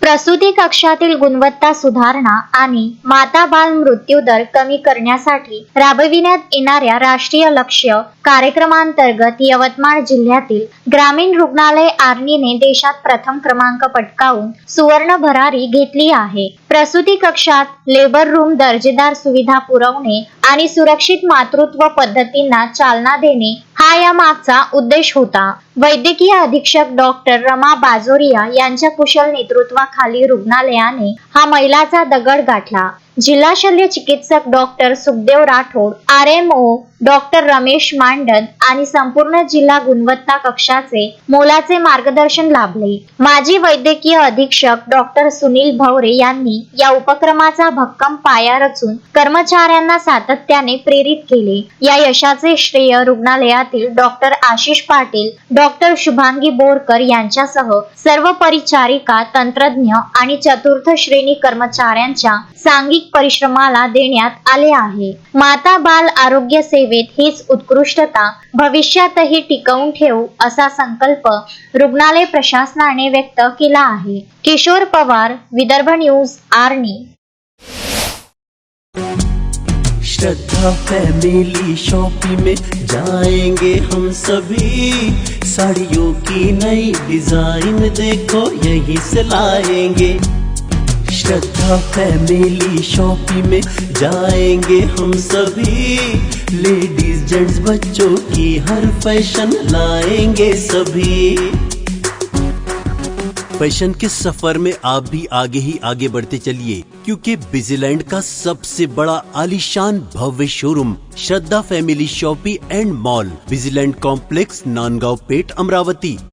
प्रसूती कक्षातील गुणवत्ता सुधारणा आणि माता बाल मृत्यू दर कमी करण्यासाठी राबविण्यात येणाऱ्या राष्ट्रीय लक्ष्य कार्यक्रमांतर्गत यवतमाळ जिल्ह्यातील ग्रामीण रुग्णालय आर्णीने देशात प्रथम क्रमांक पटकावून सुवर्ण भरारी घेतली आहे। प्रसूती कक्षात लेबर रूम, दर्जेदार सुविधा पुरवणे आणि सुरक्षित मातृत्व पद्धतींना चालना देणे हा या मागचा उद्देश होता। वैद्यकीय अधीक्षक डॉक्टर रमा बाजोरिया यांच्या कुशल नेतृत्वाखाली रुग्णालयाने हा मैलाचा दगड गाठला। जिल्हा शल्य चिकित्सक doctor Sukhdev Rathod, RMO doctor Ramesh Mandan आणि संपूर्ण जिल्हा गुणवत्ता कक्षाचे मोलाचे मार्गदर्शन लाभले। माजी वैद्यकीय अधीक्षक डॉक्टर सुनील भवरे यांनी या उपक्रमाचा भक्कम पाया रचून कर्मचाऱ्यांना सातत्याने प्रेरित केले। या यशाचे श्रेय रुग्णालयातील डॉक्टर आशिष पाटील, डॉक्टर शुभांगी बोरकर यांच्यासह सर्व परिचारिका, तंत्रज्ञ आणि चतुर्थ श्रेणी कर्मचाऱ्यांच्या सांघिक परिश्रमाला देण्यात आले आहे। माता बाल आरोग्य सेवेत हीच उत्कृष्टता भविष्यातही टिकवून ठेवू असा संकल्प रुग्णालय प्रशासनाने व्यक्त केला आहे। किशोर पवार, विदर्भ न्यूज, आर्णी। श्रद्धा फैमिली शॉपिंग में जाएंगे हम सभी, साड़ियों की नई डिजाइन देखो यहीं से लाएंगे। श्रद्धा फैमिली शॉपिंग में जाएंगे हम सभी, लेडीज जेंट्स बच्चों की हर फैशन लाएंगे सभी। फैशन के सफर में आप भी आगे ही आगे बढ़ते चलिए, क्योंकि बिजीलैंड का सबसे बड़ा आलीशान भव्य showroom Shraddha family shopping and mall, Busyland complex, Nandgaon Peth, Amravati.